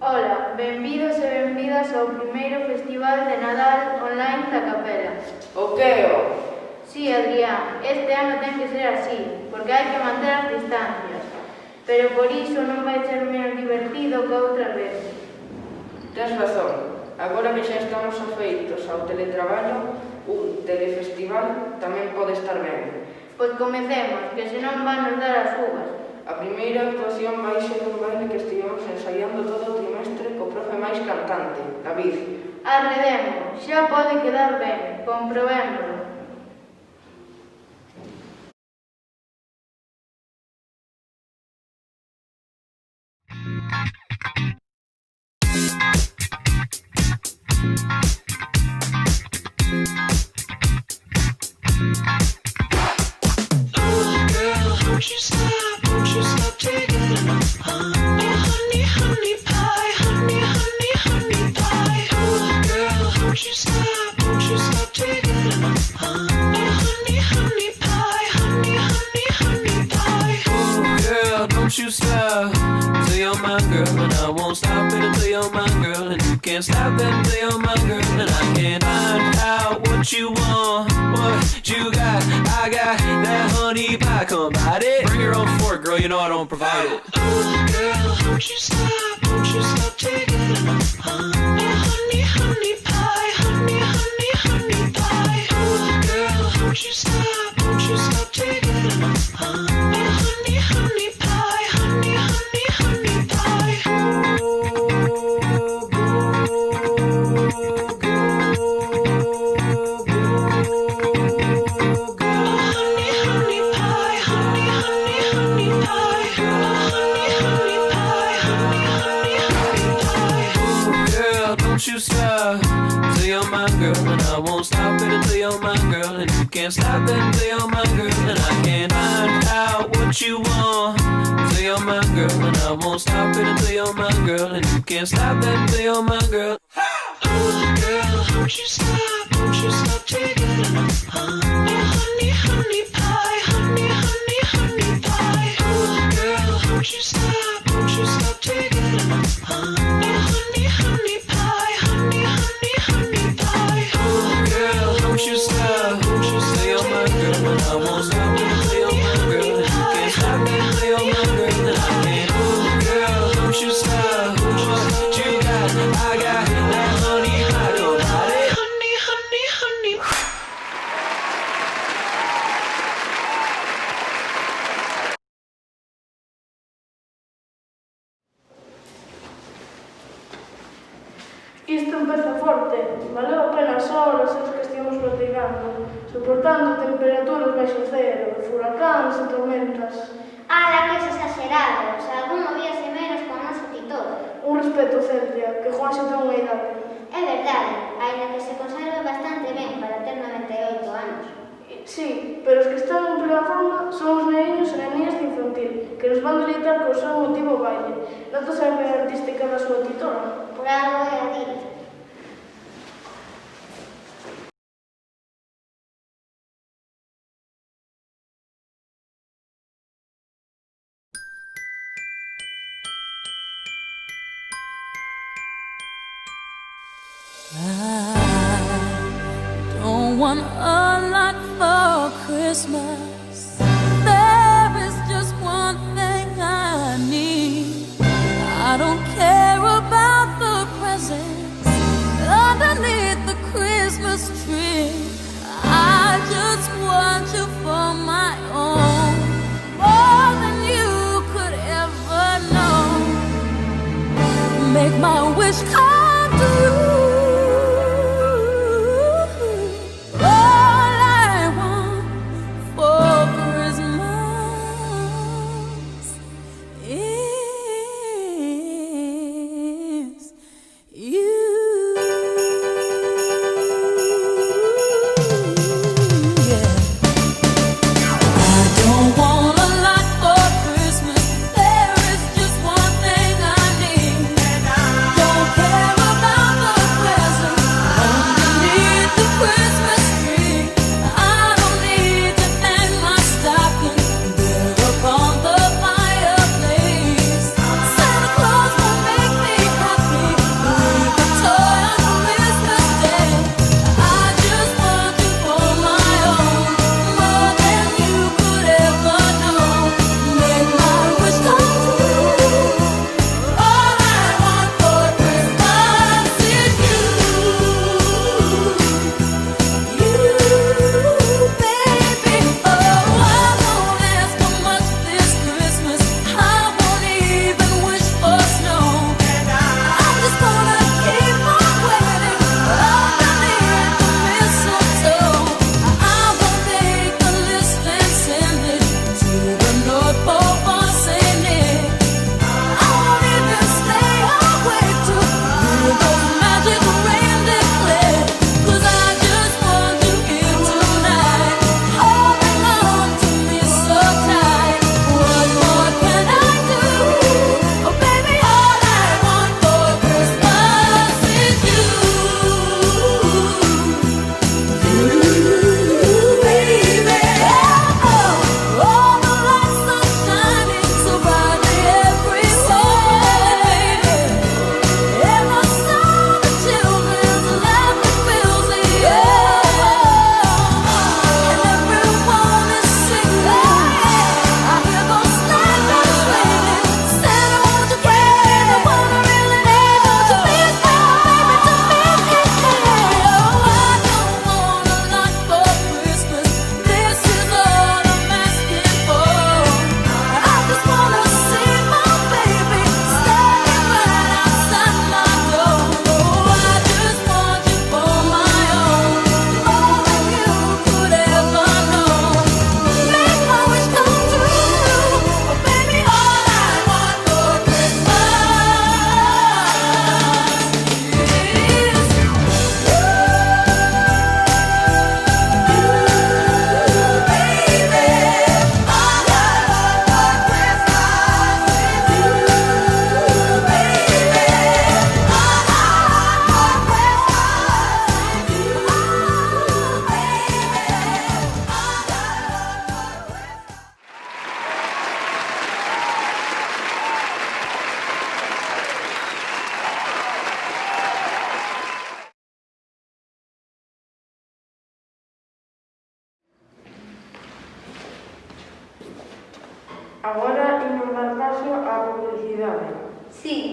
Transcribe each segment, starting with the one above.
Ola, benvidos e benvidas ao primeiro Festival de Nadal online da Capela. O que o? Sí, Adrián, este ano ten que ser así, porque hai que manter as distancias. Pero por iso non vai ser menos divertido que outras veces. Tens razón. Agora que xa estamos afeitos ao teletraballo, un telefestival tamén pode estar ben. Pois comecemos, que senón van nos dar as uvas. A primeira actuación vai ser un baile que estivemos ensaiando todo o trimestre co profe máis cantante, David. Arredemos, xa pode quedar ben, comprobémoslo. Won't you stop taking it? Oh, honey, honey pie, honey, honey, honey pie. Oh, girl, won't you stop taking it? Oh, honey, honey pie, honey, honey, honey pie. Oh, girl, don't you stop till you're my girl, and I won't stop it until you're my girl, and you can't stop it until you're my girl, and I can't find out what you want, what you got. I got that honey pie, come bite it. Bring your own fork, girl, you know I don't provide it. Oh, girl, won't you stop taking it? Oh, honey, honey pie, honey, honey, honey pie. Oh, girl, won't you stop taking it? Oh, honey, honey pie, honey, honey, honey pie. Don't you stop till you're my girl, and I won't stop it until you're my girl, and you can't stop it until you're my girl, and I can't find out what you want till you're my girl, and I won't stop it until you're my girl, and you can't stop it until you're my girl. Oh, girl, won't you stop taking it? Oh, honey, honey pie, honey, honey, honey pie. Oh, girl, won't you stop taking it? Oh, honey, honey pie, honey, honey, honey pie. Oh, girl, don't you stop till you're my girl, and I won't stop it until you're my girl, and you can't stop it until you're my girl, and I can't. Oh, girl, don't you stop what you got. I got that honey pie, go bite it. Honey, honey, honey. Isto empeza forte, valeu a pena as horas que estivemos platicando, soportando temperaturas baixo cero, furacáns e tormentas. Ala, que es exagerado, se algún movíase menos con o noso titor. Un respeto, Celia, que Juanxo ten unha idade. É verdade, aínda que se conserva bastante ben para ter 98 anos. Sí, pero os que están en plena forma son os neniños e neniñas de infantil, que nos van deleitar co seu emotivo baile. Notas a empenho artística da súa titora. Por algo é a vida. I don't want a lot for Christmas. There is just one thing I need. I don't care about the presents underneath the Christmas tree. I just want you for my own, more than you could ever know. Make my wish come true. You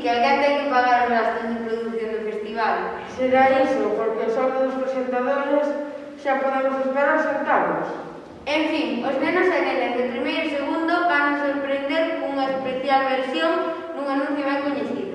que alguén ten que pagar os gastos de produción do festival. Será iso, porque o soldo dos presentadores xa podemos esperar sentados. En fin, os nenos e nenas de primeiro e segundo van a sorprender cunha especial versión nun anuncio ben coñecido.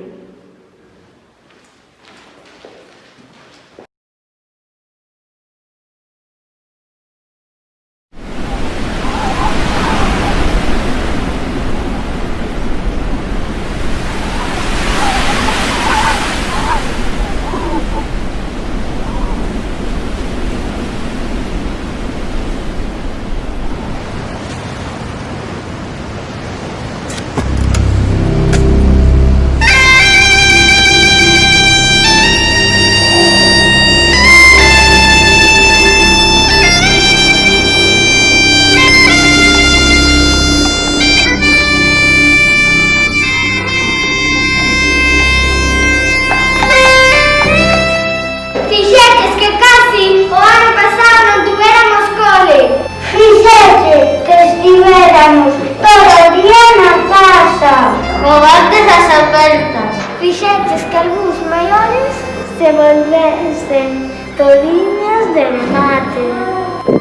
Fixeches que algúns maiores se volvesen todiñas de remate.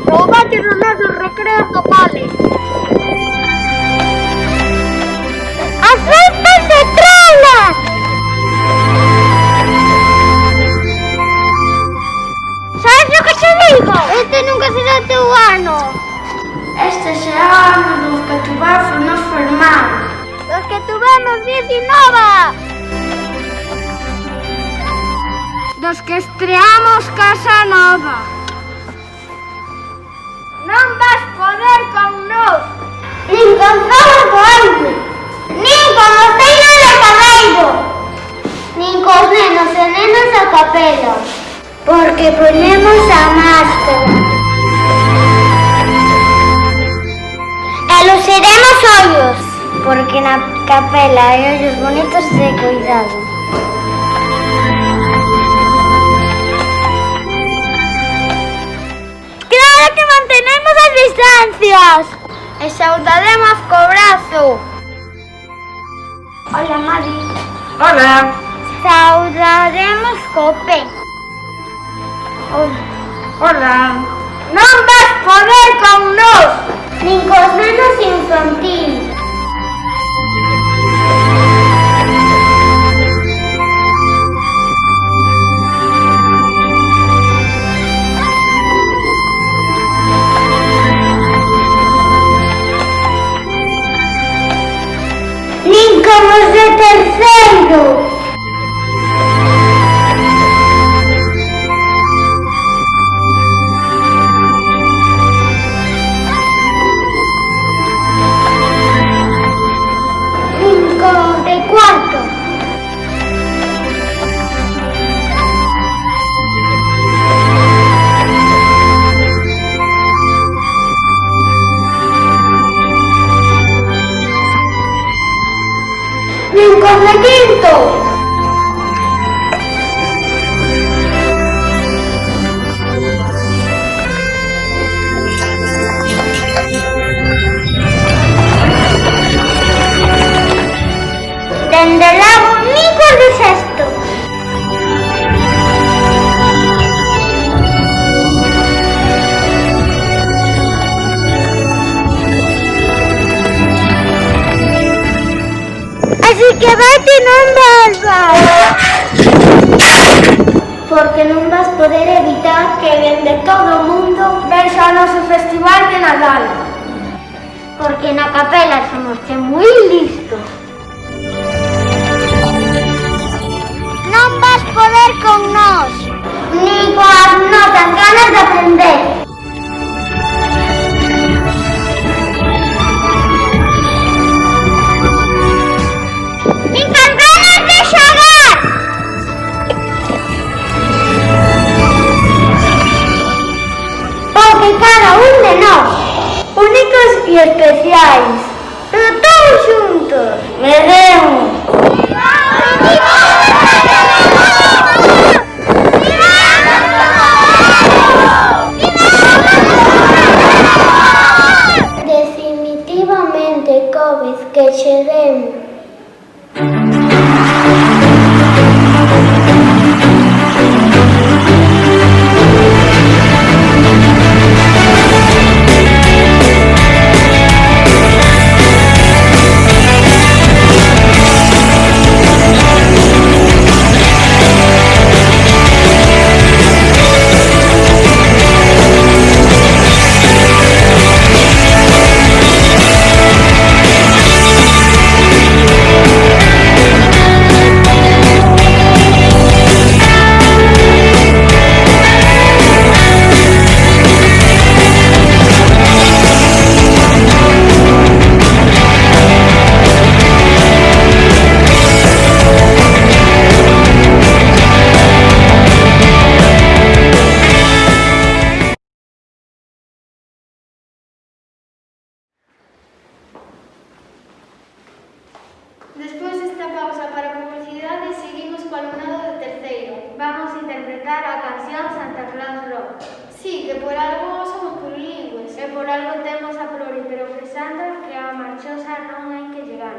Roubaches os nosos recreos do cole. As festas de trolas! Sabes o que te digo? Este nunca será teu ano. Este será o ano dos que tuvamos nos formar. Dos que tuvemos 19! Dos que estreamos casa nova. Non vas poder con nós. Nin con Zona do Aire. Nin con os teinos de Cabeiro. Nin cos nenos e nenas da capela. Porque ponemos a máscara. E luciremos ollos. Porque na capela hai ollos bonitos de cuidado. Claro que mantenemos as distancias e saudaremos co brazo. Hola, Mari. Hola. Saudaremos co pé. Hola. Non vas poder con nós, nin cos nenos infantil. Nin con os de terceiro. Nin con de quinto. Dende logo, nin con de sexto. Así que vete non volvas. Porque non vas poder evitar que dende todo o mundo vexa o noso festival de Nadal. Porque na capela somos que moi listos. Non vas poder con nós, nin coas nosas ganas de aprender. ¡Nin con ganas de xogar! Porque cada un de nós, únicos e especiais, pero todos xuntos, Claro. Sí, que por algo somos plurilingües. E por algo temos a pluri, pero Crisandra, que a marchosa non hai que llegar.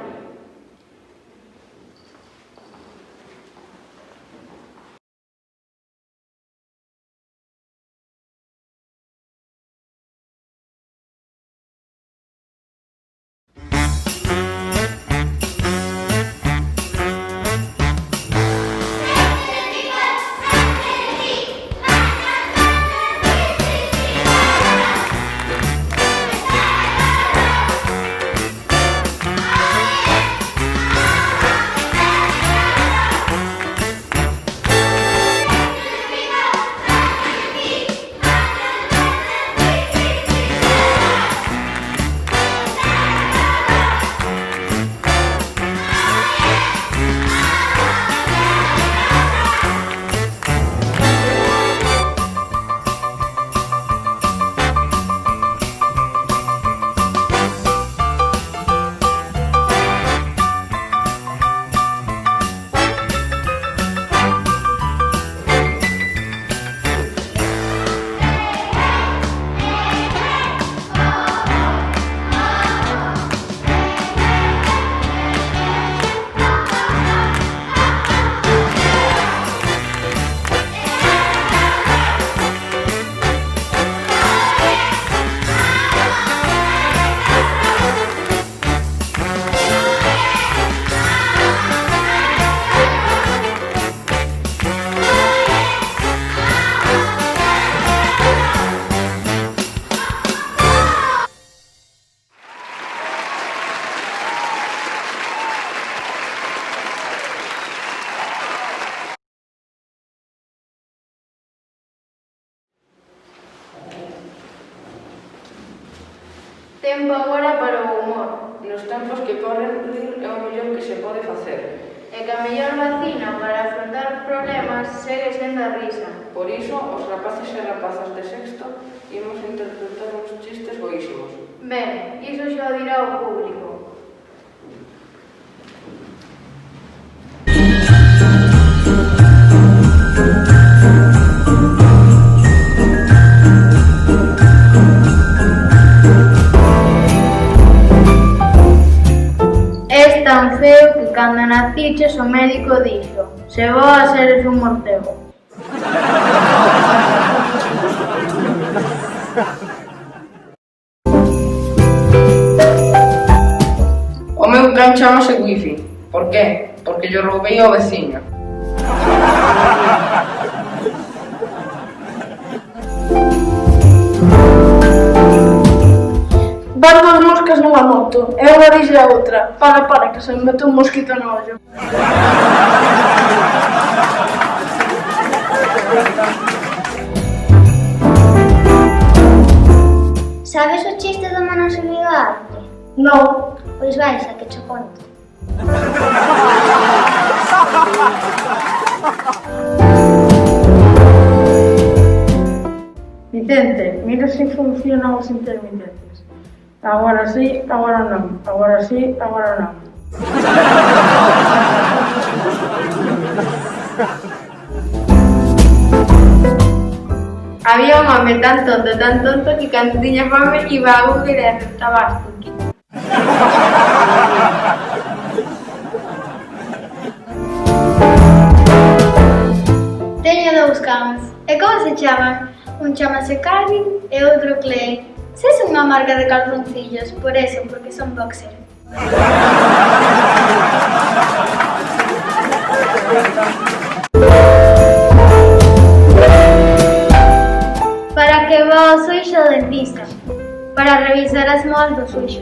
Tempo agora para o humor. Nos tempos que corren, rir é o mellor que se pode facer. E que a mellor vacina para afrontar problemas segue sendo a risa. Por iso, os rapaces e rapazas de sexto imos interpretar uns chistes boísimos. Ben, iso xa o dirá o público. Es tan feo que cando naciches o médico dixo: se vos eres un morcego. O meu can chamase Wifi. Por qué? Porque yo roubei ao veciño. Van dos moscas nunha moto, e unha dixe a outra: para, que se me mete un mosquito no ollo. Sabes o chiste do Manos e Bigarte? Non. Pois vais, a que cho conto. Vicente, mira se funcionan os intermitentes. Agora sí, agora non. Agora sí, agora non. Había un home tan tonto que cando tiña fame iba a Google e aceptaba as cookies. Teño dous cans. E como se chaman? Un chamase Calvin e outro Clay. Se é unha marca de calzoncillos, por eso, porque son boxer. Para que vos suixo ao dentista? Para revisar as moas do suixo.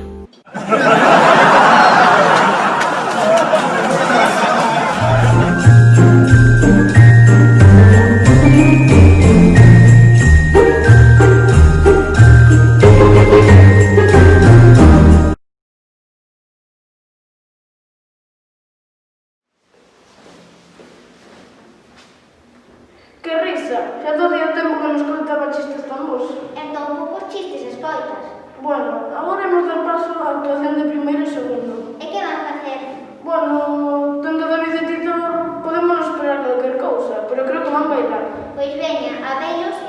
Que risa, xa todo o tempo que nos contaba chistes tan bons. Entón, poucos chistes escoitas. Bueno, agora nos dar paso á actuación de primeiro e segundo. E que van facer? Bueno, tendo David de Titor, podemos esperar calquer cousa, pero creo que van bailar. Pois veña, a vellos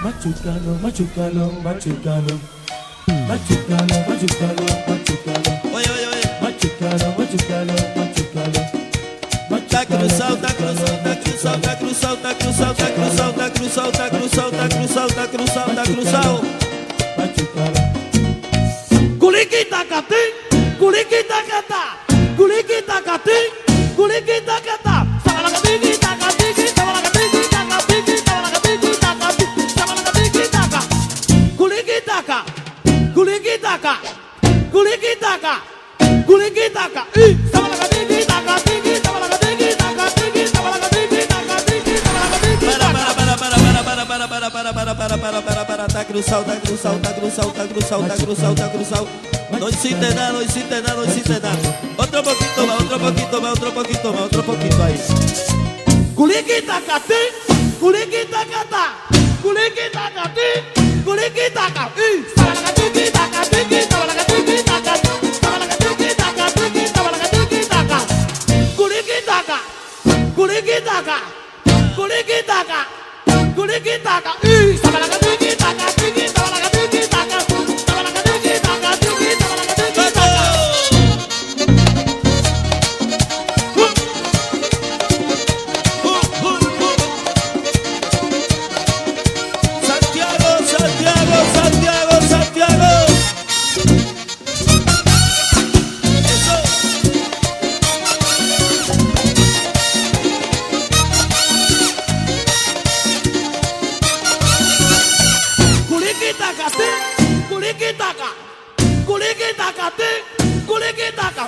machucalo, machucalo, machucalo. Machucalo, machucalo, machucalo. Oye, oye, oye. Machucalo, machucalo, machucalo. Tá cruzado, tá cruzado, tá cruzado, tá cruzado, tá cruzado, tá cruzado, tá cruzado, tá cruzado, tá cruzado, tá cruzado, tá cruzado. Machucalo. Culiquitacatí, culiquitacatá, culiquitacatí, culiquitacatá. Sabalacatiquitacatiqui, sabalacatiquitacatiqui, sabalacatiquitacatiqui, sabalacatiquitaca. Culiquitaca, culiquitaca, culiquitaca, culiquitaca. Sabalacatiquitacatiqui, sabalacatiquitacatiqui, sabalacatiquitacatiqui, sabalacatiquitacatiqui. Tá cruzado, tá cruzado, tá cruzado, tá cruzado, tá cruzado, tá cruzado. No hiciste nada, no hiciste nada, no hiciste nada. Otro poquito más, otro poquito más, otro poquito más, otro poquito ahí. Culiquitacatí, culiquitacatá, culiquitacatí, culiquitacatí. Sabalacatiquitacatiqui, sabalacatiquitacatí, sabalacatiquitacatiqui, sabalacatiquitaca. Culiquitaca, culiquitaca, culiquitaca, culiquitaca. Sabalacatiquitacatiqui, sabalacatiquitaca, sabalacatiquitacatiqui, sabalacatiquitaca. Santiago, Santiago, Santiago, Santiago. Eso. Culiquitacatí, culiquitaca, culiquitacatí, culiquitaca.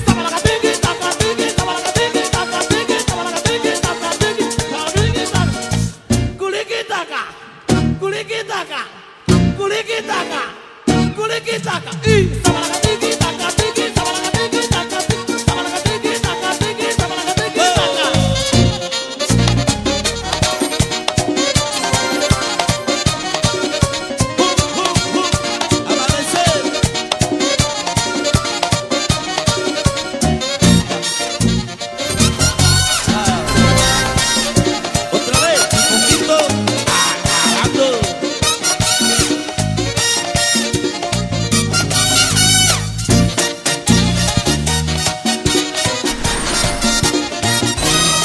Sabalacatiquitacatiqui, sabalacatiquitacatiqui, sabalacatiquitacatiqui, sabalacatiquitaca. Culiquitaca, culiquitaca, culiquitaca, culiquitaca. Sabalacatiquitacatiqui, sabalacatiquitacatiqui, sabalacatiquitacatiqui, sabalacatiquitaca. Amanecer. Otra vez, un poquito acabando.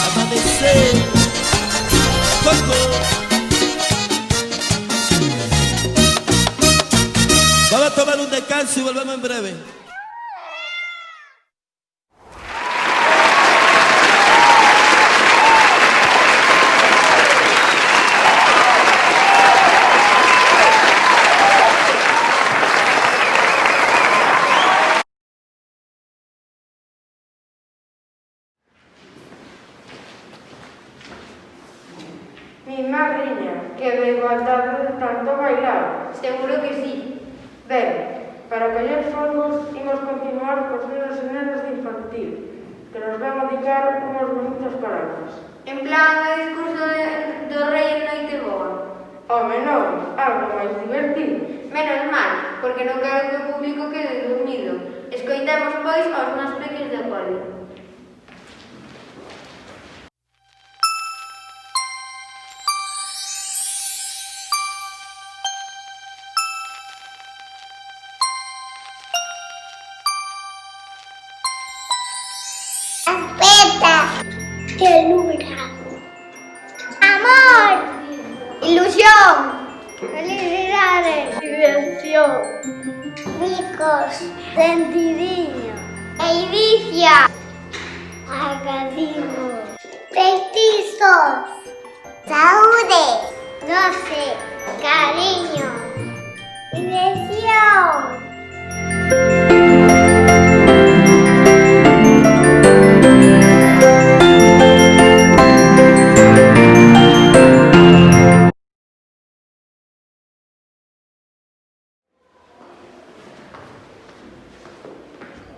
Amanecer. Coco. Vamos a tomar un descanso y volvemos en breve. Mi madriña, que de igualdade de tanto bailar. Seguro que sí. Ben, para coller fogos, imos continuar cos nenos e nenas de infantil, que nos van a dedicar unhas bonitas palabras. En plan, o discurso do rei en noite boa. Home, non, algo máis divertido. Menos mal, porque non quero que o público quede dormido. Escoitemos, pois, aos máis pequenos de cole. Espera. Ternura. Amor. Ilusión. Felicidades. Diversión. Ricos. Sentidinho. Eivicia. Agadinho. Feitiços. Saúde. Doce. Cariño. Diversión.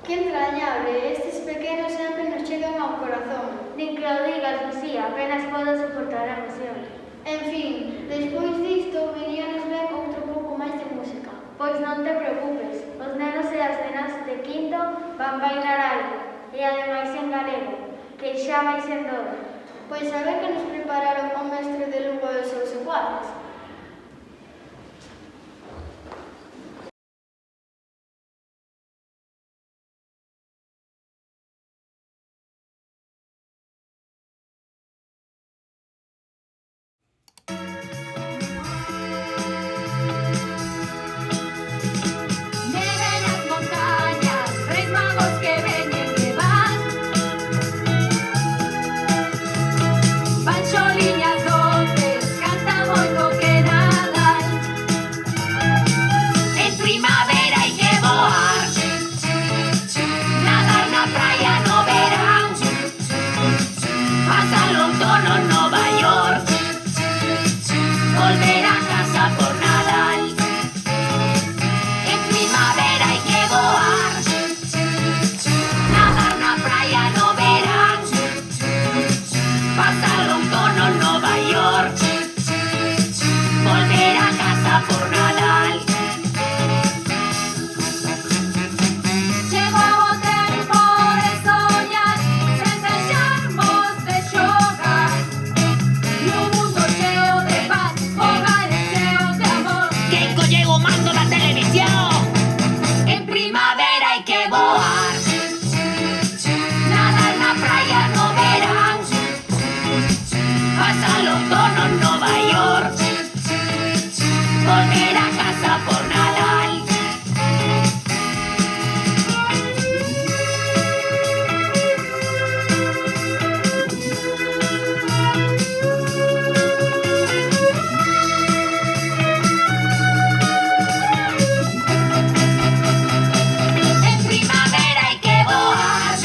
Que entrañable, estes pequenos sempre nos chegan ao corazón. Nin que o digas, Lucía, apenas podo soportar a emoción. En fin, despois disto veníanos ben outro pouco máis de música. Pois non te preocupes, os nenos e as nenas de quinto van bailar algo, e ademais en galego, que xa vai sendo hora. Pois a ver que nos prepararon o mestre de Lugo e os seus iguales. outono en Nova York, volver a casa por Nadal. En primavera hay que voar,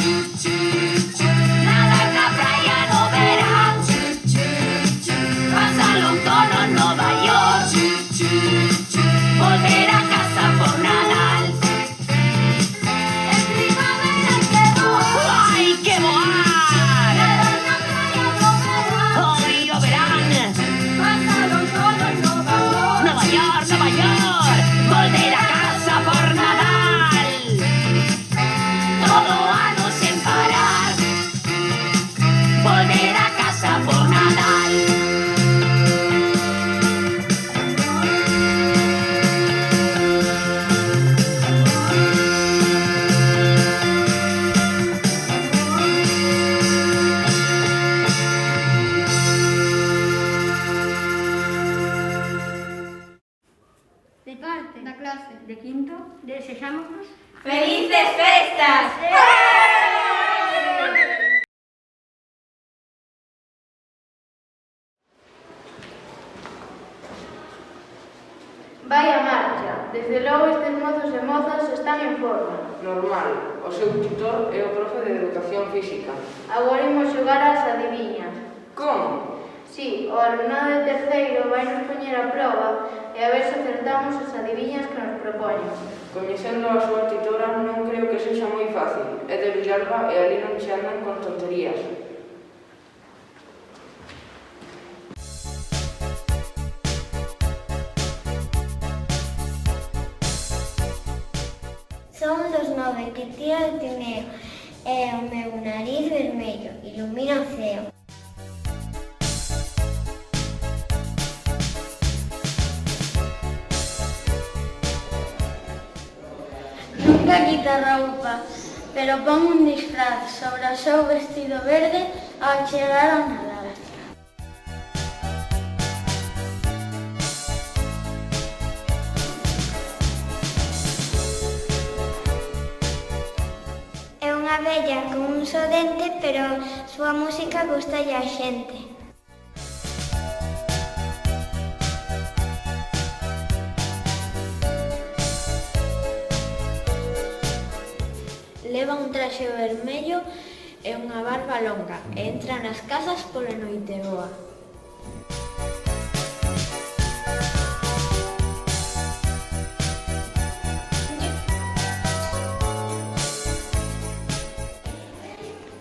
nadar na praia no verán, pasar o outono en Nova York, volver a casa por Nadal. En primavera hay que voar, hay que voar, nadar na praia no verán, hoy o verán, pasar o outono en Nova York, Nova York, Nova York, volver a casa por Nadal. Todo ano sen parar, volver a casa por Nadal. De parte Da clase de quinto, desexámonos ¡Felices festas! Vai a marcha. Desde logo estes mozos e mozas están en forma. Normal, o seu tutor é o profe de educación física. Agora imos xogar ás adiviñas. Como? Si, o alumnado de terceiro vai nos poñer a prova e a ver se acertamos as adiviñas que nos propoñen. Coñecendo a súa titora non creo que sexa moi fácil. É de Villalba e ali non se andan con tonterías. Son dos 9 que tira o Tineo e o meu nariz vermello ilumina o ceo. Nunca quita roupa, pero pon un disfraz sobre o seu vestido verde ao chegar ao Nadal. É unha vella con un só dente, pero súa música gustalle a xente. Leva un traxe vermello e unha barba longa e entra nas casas pola noiteboa.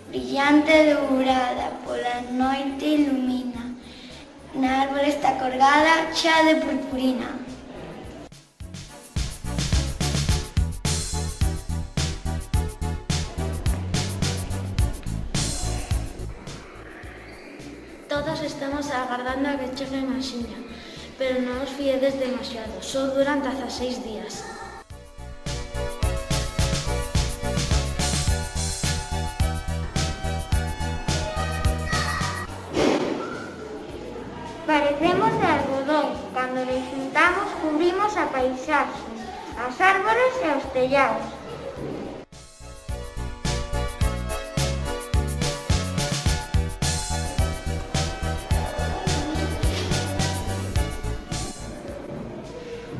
Brillante dourada pola noite ilumina, na árbore está colgada xa de purpurina. Todos estamos agardando a que cheguen a xiña, pero non os fiedes demasiado, só duran 16 días. Parecemos de algodón, cando nos juntamos cubrimos a paisaxe, as árbores e os tellados.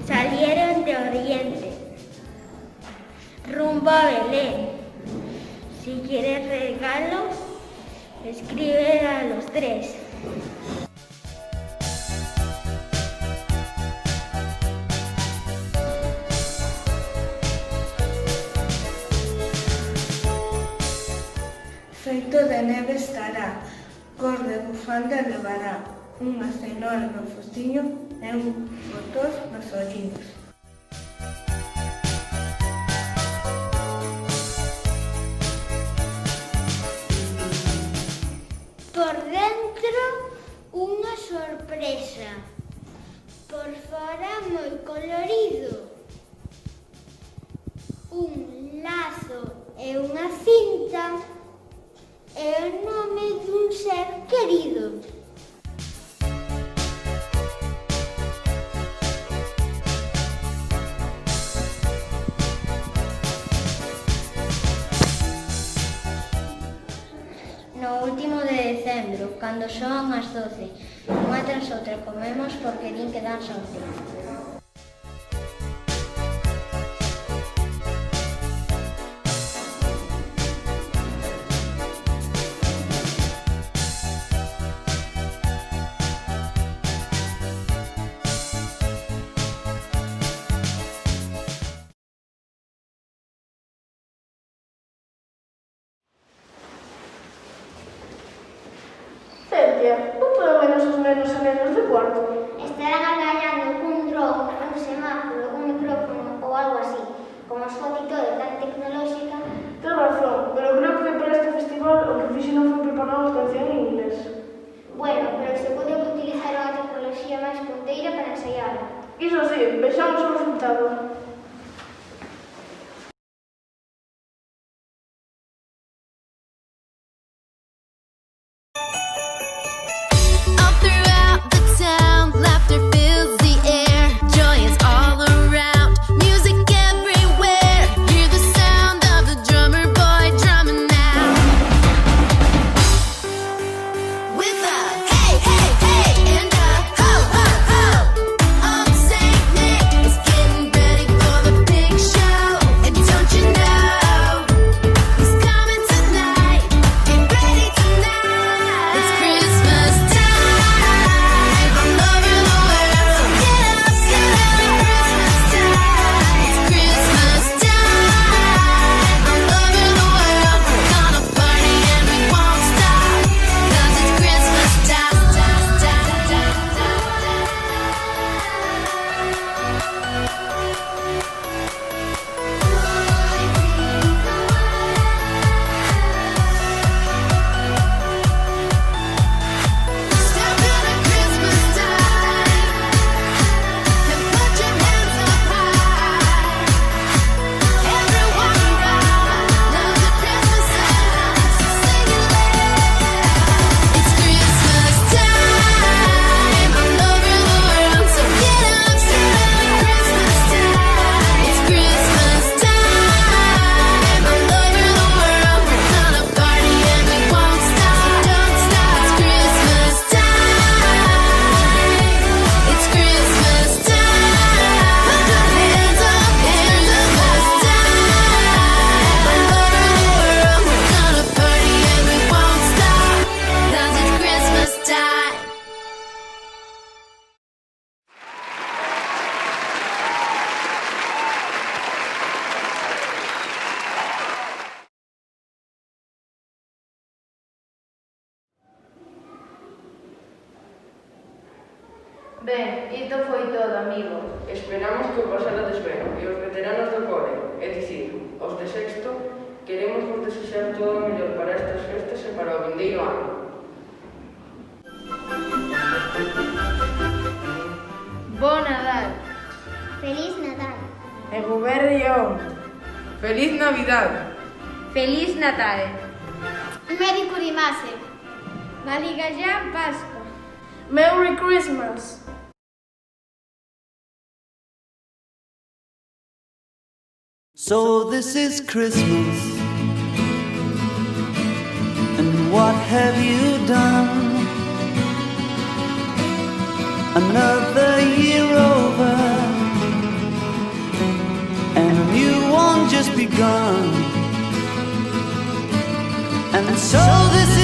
Salieron de Oriente, rumbo a Belén. Si quieres regalo, escribe a los 3. Feito de neve estará, cor de bufanda levará, unha cenoura no fociño e un motor nos olliños. Por dentro, unha sorpresa. Por fora, moi colorido. Un lazo e unha cinta e o nome dun ser querido. cando son as 12. Unha tras outra comemos porque din que dan sorte. Celia, boto de menos os nenos e nenas de cuarto. Estarán agallando cun dron, un semáforo, un micrófono ou algo así. Como a súa actitude tan tecnolóxica. Tens razón, pero creo que para este festival o que fixeron foi preparar unha canción en inglés. Bueno, pero se pode utilizar unha tecnoloxía máis punteira para ensaiar. Iso sí, vexamos o resultado. All throughout the town, laughter fills the air. Joy is all around, music everywhere. Hear the sound of the drummer boy drumming now. With a hey, hey, hey, and a ho, ho, ho. Old Saint Nick is getting ready for the big show. And don't you know, he's coming tonight. Get ready tonight. It's Christmas time all over the world. So get up, Christmas time. It's Christmas time all over the world. We're gonna party and we won't stop, 'cause it's Christmas time. Step into Christmas time and put your hands up high. Everyone around loves the Christmas sound, so sing it loud. It's Christmas time all over the world, so get up, Christmas time. It's Christmas time all over the world. We're gonna party and we won't stop, don't stop. It's Christmas time. It's Christmas time. Put your hands up, Christmas time all over the world. We're gonna party and we won't stop, 'cause it's Christmas time. Ben, isto foi todo, amigos. Esperamos que o pasarades ben, e os veteranos do cole, é dicir, os de sexto, queremos vos desexar todo o mellor para estas festas e para o vindeiro ano. Bo Nadal. Feliz Natal. E Guberrión. Feliz Navidad! Feliz Natal. Merry Curimase. Maligallá Pascua. Merry Christmas. So this is Christmas, and what have you done? Another year over, and a new one just begun. And so this